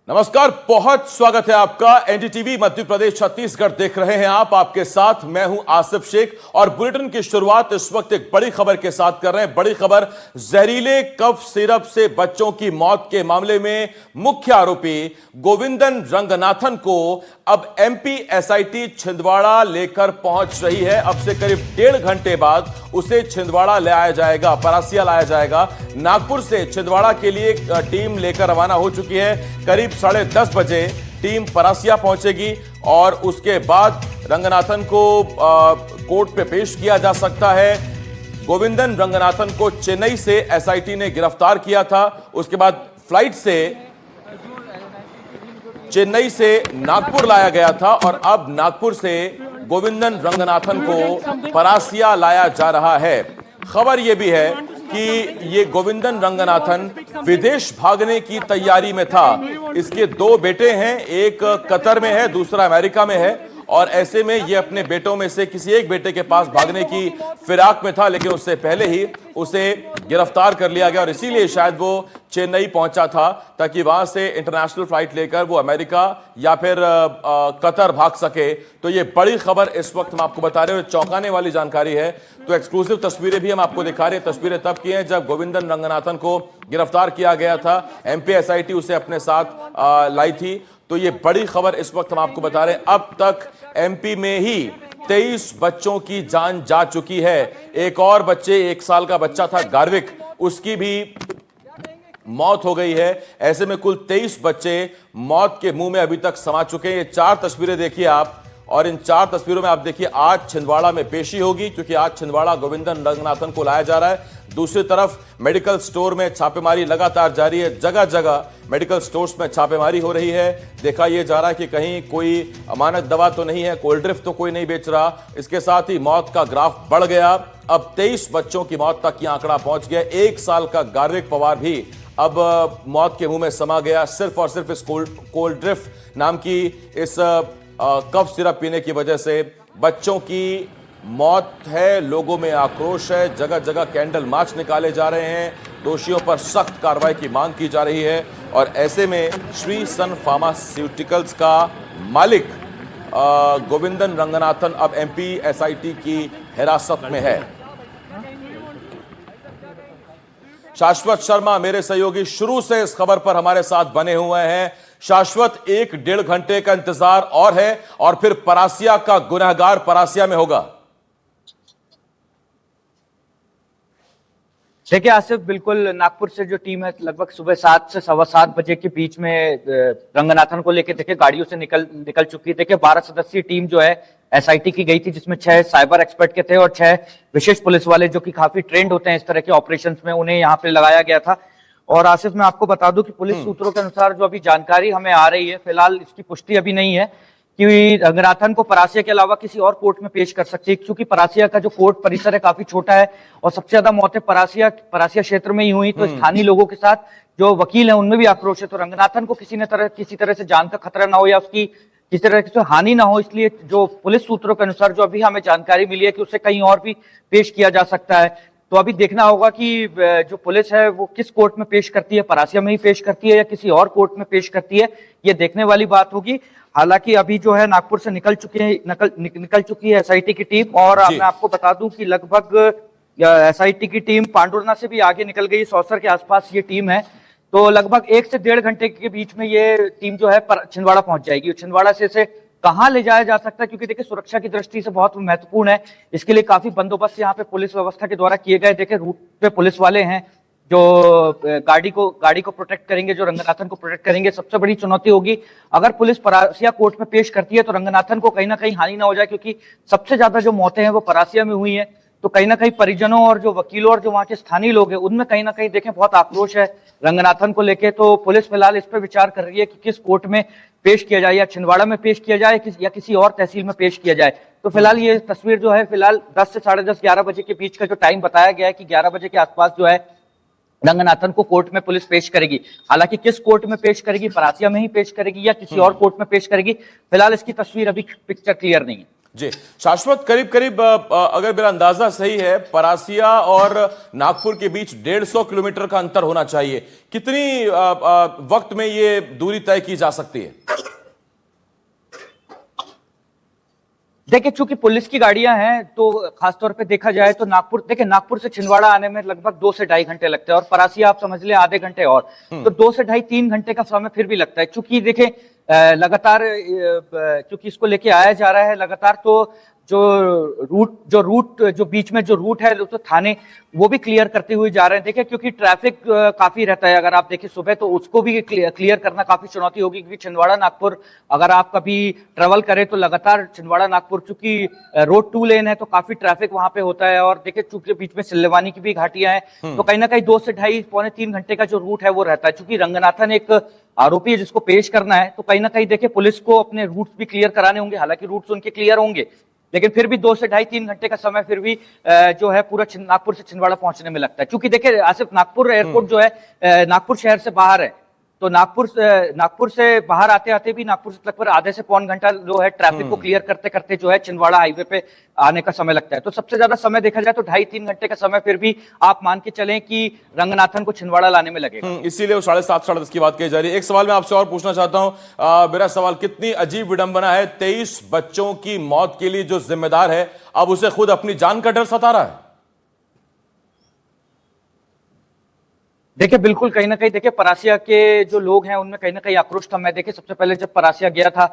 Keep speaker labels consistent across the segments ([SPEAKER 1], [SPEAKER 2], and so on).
[SPEAKER 1] नमस्कार, बहुत स्वागत है आपका। एनडीटीवी मध्य प्रदेश छत्तीसगढ़ देख रहे हैं आप। आपके साथ मैं हूं आसिफ शेख और बुलेटिन की शुरुआत इस वक्त एक बड़ी खबर के साथ कर रहे हैं। बड़ी खबर, जहरीले कफ सिरप से बच्चों की मौत के मामले में मुख्य आरोपी गोविंदन रंगनाथन को अब एमपी एसआईटी छिंदवाड़ा लेकर पहुंच रही है। अब से करीब 1.5 घंटे बाद उसे छिंदवाड़ा ले आया जाएगा, परासिया लाया जाएगा। नागपुर से छिंदवाड़ा के लिए टीम लेकर रवाना हो चुकी है। करीब 10:30 बजे टीम परासिया पहुंचेगी और उसके बाद रंगनाथन को कोर्ट पे पेश किया जा सकता है। गोविंदन रंगनाथन को चेन्नई से एसआईटी ने गिरफ्तार किया था। उसके बाद फ्लाइट से चेन्नई से नागपुर लाया गया था और अब नागपुर से गोविंदन रंगनाथन को परासिया लाया जा रहा है। खबर यह भी है कि ये गोविंदन रंगनाथन विदेश भागने की तैयारी में था। इसके 2 बेटे हैं, एक कतर में है, दूसरा अमेरिका में है और ऐसे में ये अपने बेटों में से किसी एक बेटे के पास भागने की फिराक में था, लेकिन उससे पहले ही उसे गिरफ्तार कर लिया गया और इसीलिए शायद वो चेन्नई पहुंचा था ताकि वहां से इंटरनेशनल फ्लाइट लेकर वो अमेरिका या फिर कतर भाग सके। तो ये बड़ी खबर इस वक्त हम आपको बता रहे हैं, चौंकाने वाली जानकारी है। तो एक्सक्लूसिव तस्वीरें भी हम आपको दिखा रहे हैं। तस्वीरें तब की हैं जब गोविंदन रंगनाथन को गिरफ्तार किया गया था। एमपी एसआईटी उसे अपने साथ लाई थी। तो ये बड़ी खबर इस वक्त हम आपको बता रहे हैं। अब तक एमपी में ही 23 बच्चों की जान जा चुकी है। एक और बच्चे, 1 साल का बच्चा था गार्विक, उसकी भी मौत हो गई है। ऐसे में कुल 23 बच्चे मौत के मुंह में अभी तक समा चुके हैं। ये 4 तस्वीरें देखिए आप और इन 4 तस्वीरों में आप देखिए आज छिंदवाड़ा में पेशी होगी क्योंकि आज छिंदवाड़ा गोविंदन रंगनाथन को लाया जा रहा है। दूसरी तरफ मेडिकल स्टोर में छापेमारी लगातार जारी है। जगह जगह मेडिकल स्टोर्स में छापेमारी हो रही है। देखा यह जा रहा है कि कहीं कोई अमानक दवा तो नहीं है, कोल्ड ड्रिंक तो कोई नहीं बेच रहा। इसके साथ ही मौत का ग्राफ बढ़ गया। अब 23 बच्चों की मौत तक यह आंकड़ा पहुंच गया। 1 साल का गार्विक पवार भी अब मौत के मुंह में समा गया, सिर्फ और सिर्फ इस कोल्ड ड्रिंक नाम की इस कफ सिरप पीने की वजह से। बच्चों की मौत है, लोगों में आक्रोश है, जगह जगह कैंडल मार्च निकाले जा रहे हैं, दोषियों पर सख्त कार्रवाई की मांग की जा रही है। और ऐसे में श्री सन फार्मास्यूटिकल्स का मालिक गोविंदन रंगनाथन अब एमपी एसआईटी की हिरासत में है। शाश्वत शर्मा मेरे सहयोगी शुरू से इस खबर पर हमारे साथ बने हुए हैं। शाश्वत, 1-1.5 घंटे का इंतजार और है और फिर परासिया का गुनहगार परासिया में होगा।
[SPEAKER 2] देखिए आसिफ, बिल्कुल नागपुर से जो टीम है लगभग सुबह 7 से 7:15 बजे के बीच में रंगनाथन को लेकर देखिए गाड़ियों से निकल चुकी है। देखिए 12 सदस्यीय टीम जो है एसआईटी की गई थी, जिसमें 6 साइबर एक्सपर्ट के थे और 6 विशेष पुलिस वाले जो कि काफी ट्रेंड होते हैं इस तरह के ऑपरेशंस में, उन्हें यहाँ पे लगाया गया था। और आसिफ, मैं आपको बता दूं कि पुलिस सूत्रों के अनुसार जो अभी जानकारी हमें आ रही है, फिलहाल इसकी पुष्टि अभी नहीं है कि रंगनाथन को परासिया के अलावा किसी और कोर्ट में पेश कर सकती है, क्योंकि परासिया का जो कोर्ट परिसर है काफी छोटा है और सबसे ज्यादा मौतें परासिया क्षेत्र में ही हुई। तो स्थानीय लोगों के साथ जो वकील है उनमें भी आक्रोश है। तो रंगनाथन को किसी तरह से जान का खतरा ना हो या उसकी किसी तरह की हानि ना हो, इसलिए जो पुलिस सूत्रों के अनुसार जो अभी हमें जानकारी मिली है कि उसे कहीं और भी पेश किया जा सकता है। तो अभी देखना होगा कि जो पुलिस है वो किस कोर्ट में पेश करती है, परासिया में ही पेश करती है या किसी और कोर्ट में पेश करती है, ये देखने वाली बात होगी। हालांकि अभी जो है नागपुर से निकल चुकी है एसआईटी की टीम और मैं आपको बता दूं कि लगभग एसआईटी की टीम पांडुरना से भी आगे निकल गई, सौसर के आसपास ये टीम है। तो लगभग 1 से 1.5 घंटे के बीच में ये टीम जो है छिंदवाड़ा पहुंच जाएगी। छिंदवाड़ा से इसे कहां ले जाया जा सकता है, क्योंकि देखिए सुरक्षा की दृष्टि से बहुत महत्वपूर्ण है, इसके लिए काफी बंदोबस्त यहाँ पे पुलिस व्यवस्था के द्वारा किए गए। देखिए रूट पे पुलिस वाले हैं जो गाड़ी को प्रोटेक्ट करेंगे, जो रंगनाथन को प्रोटेक्ट करेंगे। सबसे बड़ी चुनौती होगी अगर पुलिस परासिया कोर्ट में पेश करती है तो रंगनाथन को कहीं ना कहीं हानि ना हो जाए, क्योंकि सबसे ज्यादा जो मौतें हैं वो परासिया में हुई हैं। तो कहीं ना कहीं परिजनों और जो वकीलों और जो वहां के स्थानीय लोग हैं उनमें कहीं ना कहीं देखें बहुत आक्रोश है रंगनाथन को लेके। तो पुलिस फिलहाल इस पर विचार कर रही है कि किस कोर्ट में पेश किया जाए, या छिंदवाड़ा में पेश किया जाए या किसी और तहसील में पेश किया जाए। तो फिलहाल ये तस्वीर जो है फिलहाल 10 से 10:30 11 बजे के बीच का जो टाइम बताया गया है कि 11 बजे के आसपास जो है रंगनाथन को कोर्ट में पुलिस पेश करेगी। हालांकि किस कोर्ट में पेश करेगी, परासिया में ही पेश करेगी या किसी और कोर्ट में पेश करेगी, फिलहाल इसकी तस्वीर अभी पिक्चर क्लियर नहीं है।
[SPEAKER 1] जी शाश्वत, करीब करीब अगर मेरा अंदाजा सही है, परासिया और नागपुर के बीच 150 किलोमीटर का अंतर होना चाहिए। कितनी वक्त में ये दूरी तय की जा सकती है?
[SPEAKER 2] देखिए, चूंकि पुलिस की गाड़ियां हैं तो खासतौर पे देखा जाए तो नागपुर, देखिए नागपुर से छिंदवाड़ा आने में लगभग 2 से ढाई घंटे लगते हैं और परासिया आप समझ ले आधे घंटे और, तो 2 से ढाई 3 घंटे का समय फिर भी लगता है। चूंकि देखिए लगातार चूंकि इसको लेके आया जा रहा है लगातार, तो जो बीच में जो रूट है तो थाने वो भी क्लियर करते हुए जा रहे हैं। देखिए क्योंकि ट्रैफिक काफी रहता है, अगर आप देखिए सुबह तो उसको भी क्लियर करना काफी चुनौती होगी, क्योंकि छिंदवाड़ा नागपुर अगर आप कभी ट्रेवल करें तो लगातार छिंदवाड़ा नागपुर, चूंकि रोड 2 लेन है तो काफी ट्रैफिक वहां पे होता है। और देखिए चूंकि बीच में सिल्लेवानी की भी घाटियां हैं, तो कहीं ना कहीं 2 से ढाई पौने 3 घंटे का जो रूट है वो रहता है। चूंकि रंगनाथन एक आरोपी है जिसको पेश करना है, तो कहीं ना कहीं देखिए पुलिस को अपने रूट्स भी क्लियर कराने होंगे। हालांकि रूट्स उनके क्लियर होंगे, लेकिन फिर भी 2 से ढाई 3 घंटे का समय फिर भी जो है पूरा नागपुर से छिंदवाड़ा पहुंचने में लगता है। क्योंकि देखिए आसिफ, नागपुर एयरपोर्ट जो है नागपुर शहर से बाहर है, तो नागपुर से बाहर आते आते भी नागपुर से लगभग आधे से पौन घंटा जो है ट्रैफिक को क्लियर करते करते जो है छिंदवाड़ा हाईवे पे आने का समय लगता है। तो सबसे ज्यादा समय देखा जाए तो 2.5-3 घंटे का समय फिर भी आप मान के चलें कि रंगनाथन को छिंदवाड़ा लाने में लगेगा।
[SPEAKER 1] इसीलिए वो 7:30 10:30 की बात कही जा रही है। एक सवाल मैं आपसे और पूछना चाहता हूं, मेरा सवाल, कितनी अजीब विडंबना है, 23 बच्चों की मौत के लिए जो जिम्मेदार है अब उसे खुद अपनी जान का डर सता रहा है।
[SPEAKER 2] देखिए बिल्कुल, कहीं ना कहीं देखिए परासिया के जो लोग हैं उनमें कहीं ना कहीं आक्रोश था। मैं देखिए सबसे पहले जब परासिया गया था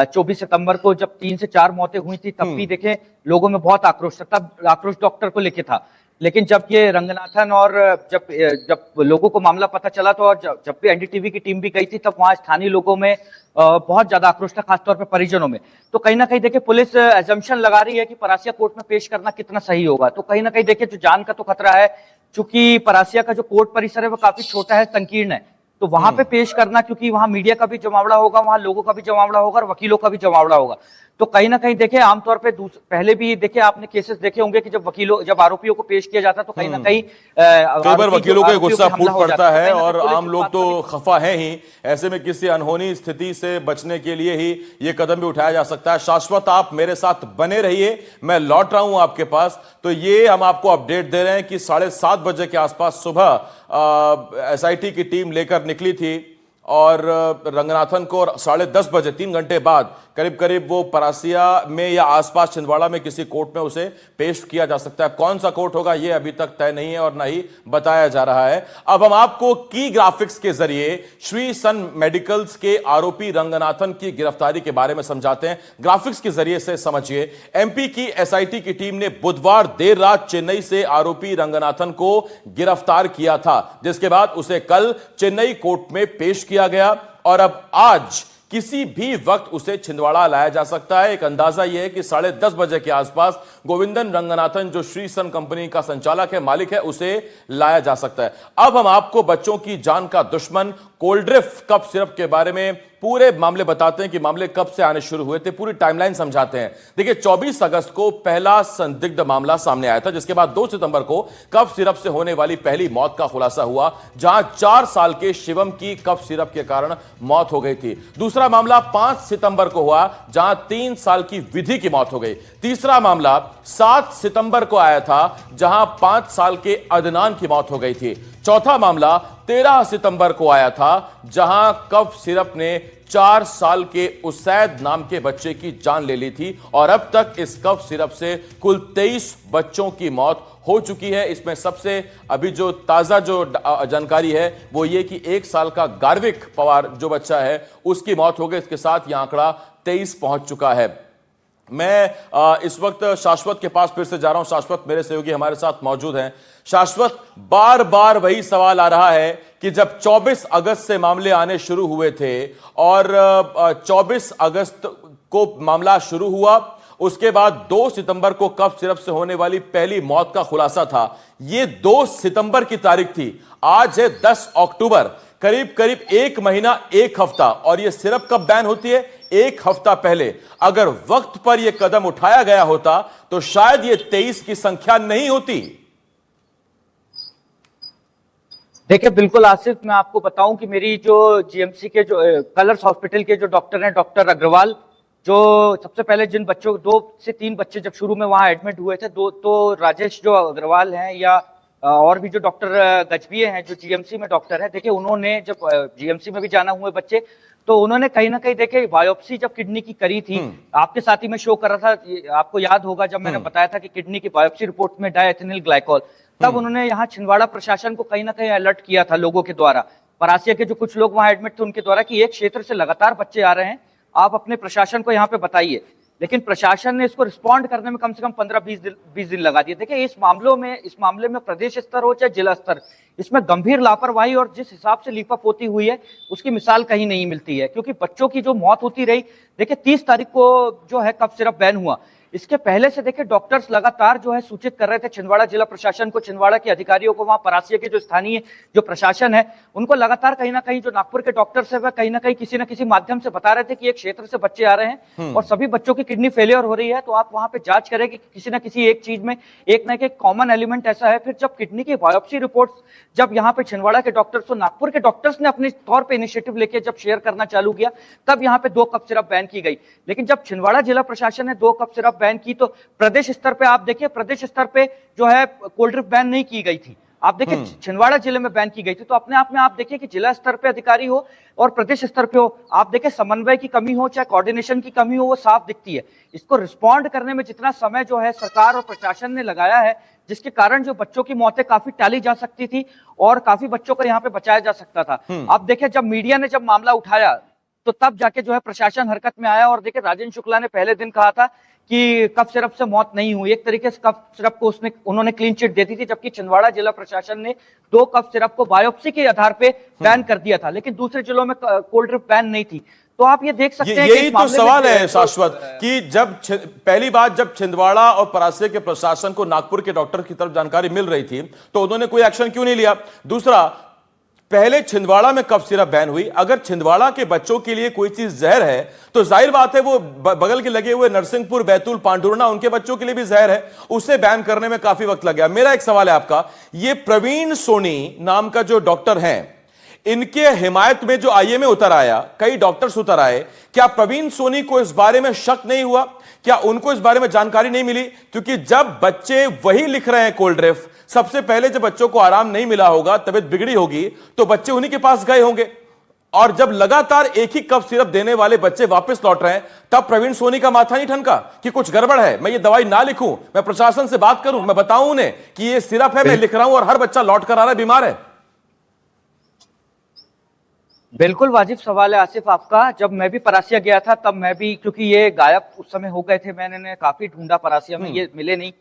[SPEAKER 2] 24 सितंबर को, जब 3 से 4 मौतें हुई थी, तब भी देखे लोगों में बहुत आक्रोश था। तब आक्रोश डॉक्टर को लेके था, लेकिन जब ये रंगनाथन और जब लोगों को मामला पता चला तो जब भी एनडीटीवी की टीम भी गई थी, तब वहां स्थानीय लोगों में बहुत ज्यादा आक्रोश था, खासतौर पर परिजनों में। तो कहीं ना कहीं देखिए पुलिस एजम्पशन लगा रही है कि परासिया कोर्ट में पेश करना कितना सही होगा। तो कहीं ना कहीं देखिए जो जान का तो खतरा है, चूंकि परासिया का जो कोर्ट परिसर है वो काफी छोटा है, संकीर्ण है, तो वहां पे पेश करना, क्योंकि वहां मीडिया का भी जमावड़ा होगा, वहां लोगों का भी जमावड़ा होगा और वकीलों का भी जमावड़ा होगा। तो कहीं ना कहीं देखिए आमतौर पे पहले भी देखिए आपने केसेस देखे होंगे कि जब आरोपियों को पेश किया जाता है तो कहीं ना कहीं
[SPEAKER 1] कई बार वकीलों का गुस्सा फूट पड़ता है और
[SPEAKER 2] पुलिस
[SPEAKER 1] आम लोग तो खफा हैं ही। ऐसे में किसी अनहोनी स्थिति से बचने के लिए ही ये कदम भी उठाया जा सकता है। शाश्वत, आप मेरे साथ बने रहिए, मैं लौट रहा हूं आपके पास। तो ये हम आपको अपडेट दे रहे हैं कि 7:30 बजे के आसपास सुबह एसआईटी की टीम लेकर निकली थी और रंगनाथन को 10:30 बजे 3 घंटे बाद करीब करीब वो परासिया में या आसपास छिंदवाड़ा में किसी कोर्ट में उसे पेश किया जा सकता है। कौन सा कोर्ट होगा ये अभी तक तय नहीं है और ना ही बताया जा रहा है। अब हम आपको की ग्राफिक्स के जरिए श्री सन मेडिकल्स के आरोपी रंगनाथन की गिरफ्तारी के बारे में समझाते हैं। ग्राफिक्स के जरिए से समझिए, एमपी की एसआईटी की टीम ने बुधवार देर रात चेन्नई से आरोपी रंगनाथन को गिरफ्तार किया था, जिसके बाद उसे कल चेन्नई कोर्ट में पेश किया गया और अब आज किसी भी वक्त उसे छिंदवाड़ा लाया जा सकता है। एक अंदाजा यह है कि 10:30 बजे के आसपास गोविंदन रंगनाथन, जो श्री सन कंपनी का संचालक है, मालिक है, उसे लाया जा सकता है। अब हम आपको बच्चों की जान का दुश्मन कोल्ड्रिफ्ट कफ सिरप के बारे में पूरे मामले बताते हैं कि मामले कब से आने शुरू हुए थे, पूरी टाइमलाइन समझाते हैं। देखिए 24 अगस्त को पहला संदिग्ध मामला सामने आया था, जिसके बाद 2 सितंबर को कफ सिरप से होने वाली पहली मौत का खुलासा हुआ, जहां 4 साल के शिवम की कफ सिरप के कारण मौत हो गई थी। दूसरा मामला 5 सितंबर को हुआ, जहां 3 साल की विधि की मौत हो गई। तीसरा मामला 7 सितंबर को आया था, जहां 5 साल के अदनान की मौत हो गई थी। चौथा मामला 13 सितंबर को आया था, जहां कफ सिरप ने 4 साल के उसैद नाम के बच्चे की जान ले ली थी और अब तक इस कफ सिरप से कुल 23 बच्चों की मौत हो चुकी है। इसमें सबसे अभी जो ताजा जो जानकारी है वो ये कि 1 साल का गार्विक पवार जो बच्चा है उसकी मौत हो गई। इसके साथ यह आंकड़ा 23 पहुंच चुका है। मैं इस वक्त शाश्वत के पास फिर से जा रहा हूं। शाश्वत मेरे सहयोगी हमारे साथ मौजूद हैं। शाश्वत, बार बार वही सवाल आ रहा है कि जब 24 अगस्त से मामले आने शुरू हुए थे और 24 अगस्त को मामला शुरू हुआ, उसके बाद 2 सितंबर को कफ सिरप से होने वाली पहली मौत का खुलासा था। यह 2 सितंबर की तारीख थी, आज है 10 अक्टूबर, करीब करीब 1 महीना 1 हफ्ता। और यह सिरप कब बैन होती है? 1 हफ्ता पहले। अगर वक्त पर यह कदम उठाया गया होता तो शायद यह 23 की संख्या नहीं होती।
[SPEAKER 2] देखिए बिल्कुल आसिफ, मैं आपको बताऊं कि मेरी जो जीएमसी के जो कलर्स हॉस्पिटल के जो डॉक्टर हैं, डॉक्टर अग्रवाल, जो सबसे पहले जिन बच्चों 2 से 3 बच्चे जब शुरू में वहां एडमिट हुए थे, दो तो राजेश जो अग्रवाल हैं या और भी जो डॉक्टर गजभिये हैं जो जीएमसी में डॉक्टर है, देखिए उन्होंने जब जीएमसी में भी जाना हुए बच्चे, तो उन्होंने कहीं ना कहीं देखे बायोप्सी जब किडनी की करी थी, आपके साथ ही मैं शो कर रहा था, आपको याद होगा जब मैंने बताया था कि किडनी की बायोप्सी रिपोर्ट में डायएथिनिल ग्लाइकोल, तब उन्होंने यहाँ छिंदवाड़ा प्रशासन को कहीं ना कहीं अलर्ट किया था लोगों के द्वारा, परासिया के जो कुछ लोग वहां एडमिट थे उनके द्वारा, कि एक क्षेत्र से लगातार बच्चे आ रहे हैं, आप अपने प्रशासन को यहाँ पे बताइए। लेकिन प्रशासन ने इसको रिस्पॉन्ड करने में कम से कम 15-20 दिन लगा दिए। देखिए इस मामले में प्रदेश स्तर हो चाहे जिला स्तर, इसमें गंभीर लापरवाही और जिस हिसाब से लीपापोती हुई है उसकी मिसाल कहीं नहीं मिलती है, क्योंकि बच्चों की जो मौत होती रही, देखिए 30 तारीख को जो है कफ सिरप बैन हुआ, इसके पहले से देखिए डॉक्टर्स लगातार जो है सूचित कर रहे थे छिंदवाड़ा जिला प्रशासन को, छिंदवाड़ा के अधिकारियों को, वहां परासिया के जो स्थानीय जो प्रशासन है उनको लगातार कहीं ना कहीं जो नागपुर के डॉक्टर्स है वह कहीं ना कहीं किसी न किसी माध्यम से बता रहे थे कि एक क्षेत्र से बच्चे आ रहे हैं और सभी बच्चों की किडनी फेलियर हो रही है, तो आप वहां पे जांच करें कि किसी न किसी एक चीज में एक न एक कॉमन एलिमेंट ऐसा है। फिर जब किडनी की बायोप्सी रिपोर्ट जब यहाँ पे छिंदवाड़ा के डॉक्टर्स तो नागपुर के डॉक्टर्स ने अपने तौर पर इनिशिएटिव लेके जब शेयर करना चालू किया, तब यहाँ पे 2 कप सिरप बैन की गई। लेकिन जब छिंदवाड़ा जिला प्रशासन ने 2 कप सिरप बैन की, तो प्रदेश स्तर पे आप देखिए, प्रदेश स्तर पे जो है कोल्ड ड्रिंक बैन नहीं की गई थी, आप देखिए छिंदवाड़ा जिले में बैन की गई थी। तो अपने आप में आप देखिए कि जिला स्तर पे अधिकारी हो और प्रदेश स्तर पे हो, आप देखिए समन्वय की कमी हो चाहे कोऑर्डिनेशन की कमी हो, वो साफ दिखती है। इसको रिस्पॉन्ड करने में जितना समय जो है सरकार और प्रशासन ने लगाया है, जिसके कारण जो बच्चों की मौतें काफी टाली जा सकती थी और काफी बच्चों को यहाँ पे बचाया जा सकता था। आप देखिए जब मीडिया ने जब मामला उठाया तो तब जाके जो है प्रशासन हरकत में आया, और देखिए राजेंद्र शुक्ला ने पहले दिन कहा था कि कफ सिरप से मौत नहीं हुई, एक तरीके से कफ सिरप को उन्होंने क्लीन चिट दे दी थी, जबकि छिंदवाड़ा जिला प्रशासन ने 2 कफ सिरप को बायोप्सी के आधार पे बैन कर दिया था, लेकिन दूसरे जिलों में कोल्ड ड्रिंक बैन नहीं थी। तो आप ये देख सकते हैं
[SPEAKER 1] यही तो सवाल है शाश्वत कि जब पहली बार जब छिंदवाड़ा और परासिया के प्रशासन को नागपुर के डॉक्टर की तरफ जानकारी मिल रही थी तो उन्होंने कोई एक्शन क्यों नहीं लिया। दूसरा, पहले छिंदवाड़ा में कफ सिरप बैन हुई, अगर छिंदवाड़ा के बच्चों के लिए कोई चीज जहर है तो जाहिर बात है वो बगल के लगे हुए नरसिंहपुर, बैतूल, पांडुरना उनके बच्चों के लिए भी जहर है, उसे बैन करने में काफी वक्त लग गया। मेरा एक सवाल है आपका, ये प्रवीण सोनी नाम का जो डॉक्टर है, इनके हिमायत में जो आईएमए उतर आया, कई डॉक्टर्स उतर आए, क्या प्रवीण सोनी को इस बारे में शक नहीं हुआ? क्या उनको इस बारे में जानकारी नहीं मिली? क्योंकि जब बच्चे वही लिख रहे हैं कोल्ड ड्रिंक, सबसे पहले जब बच्चों को आराम नहीं मिला होगा, तबीयत बिगड़ी होगी, तो बच्चे उन्हीं के पास गए होंगे, और जब लगातार एक ही कप सिरप देने वाले बच्चे वापस लौट रहे हैं, तब प्रवीण सोनी का माथा नहीं ठनका कि कुछ गड़बड़ है, मैं ये दवाई ना लिखूं, मैं प्रशासन से बात करूं, मैं बताऊं उन्हें कि ये सिरप है, मैं लिख रहा हूं और हर बच्चा लौट कर आ रहा है, बीमार है।
[SPEAKER 2] बिल्कुल वाजिब सवाल है आसिफ आपका। जब मैं भी परासिया गया था तब मैं भी, क्योंकि ये गायब उस समय हो गए थे, मैंने काफी ढूंढा परासिया में, ये मिले नहीं,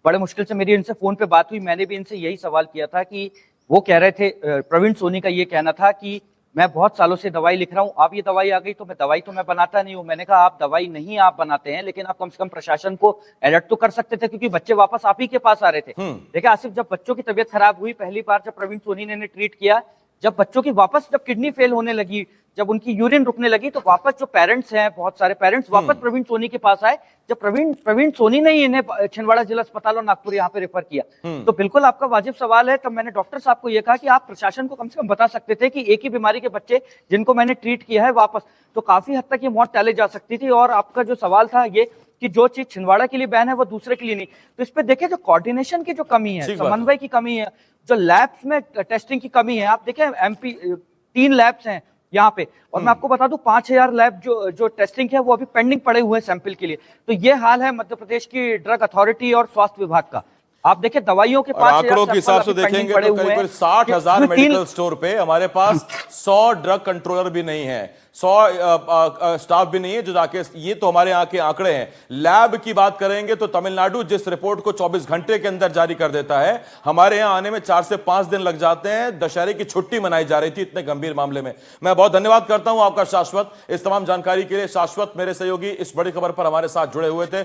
[SPEAKER 2] बड़े मुश्किल से मेरी इनसे फोन पे बात हुई, मैंने भी इनसे यही सवाल किया था कि वो कह रहे थे, प्रवीण सोनी का ये कहना था कि मैं बहुत सालों से दवाई लिख रहा हूँ, अब ये दवाई आ गई तो दवाई तो मैं बनाता नहीं हूँ। मैंने कहा आप दवाई नहीं आप बनाते हैं, लेकिन आप कम से कम प्रशासन को अलर्ट तो कर सकते थे, क्योंकि बच्चे वापस आप ही के पास आ रहे थे। देखिए आसिफ, जब बच्चों की तबीयत खराब हुई पहली बार, जब प्रवीण सोनी ने ट्रीट किया, जब बच्चों की वापस जब किडनी फेल होने लगी, जब उनकी यूरिन रुकने लगी, तो वापस जो पेरेंट्स हैं, बहुत सारे पेरेंट्स वापस प्रवीण सोनी के पास आए, जब प्रवीण सोनी ने इन्हें छिंदवाड़ा जिला अस्पताल और नागपुर यहाँ पे रेफर किया। तो बिल्कुल आपका वाजिब सवाल है। तब मैंने डॉक्टर साहब को यह कहा कि आप प्रशासन को कम से कम बता सकते थे कि एक ही बीमारी के बच्चे जिनको मैंने ट्रीट किया है वापस, तो काफी हद तक ये मौत टाली जा सकती थी। और आपका जो सवाल था ये कि जो चीज छिंदवाड़ा के लिए बैन है वो दूसरे के लिए नहीं, तो इस पे देखिए जो कोऑर्डिनेशन की जो कमी है, समन्वय की कमी है, जो लैब्स में टेस्टिंग की कमी है। आप देखिए एमपी 3 लैब्स हैं यहाँ पे, और मैं आपको बता दूं 5000 लैब जो टेस्टिंग है वो अभी पेंडिंग पड़े हुए हैं सैंपल के लिए। तो ये हाल है मध्य प्रदेश की ड्रग अथॉरिटी और स्वास्थ्य विभाग का। आप देखिए दवाइयों के 5000
[SPEAKER 1] आंकड़ों के हिसाब से देखेंगे तो करीब 60,000 मेडिकल स्टोर पे हमारे पास 100 ड्रग कंट्रोलर भी नहीं है, 100 स्टाफ भी नहीं है जो जाके, ये तो हमारे यहाँ के आंकड़े हैं। लैब की बात करेंगे तो तमिलनाडु जिस रिपोर्ट को 24 घंटे के अंदर जारी कर देता है, हमारे यहाँ आने में 4 से 5 दिन लग जाते हैं। दशहरे की छुट्टी मनाई जा रही थी इतने गंभीर मामले में। मैं बहुत धन्यवाद करता हूं आपका शाश्वत, इस तमाम जानकारी के लिए। शाश्वत मेरे सहयोगी इस बड़ी खबर पर हमारे साथ जुड़े हुए थे।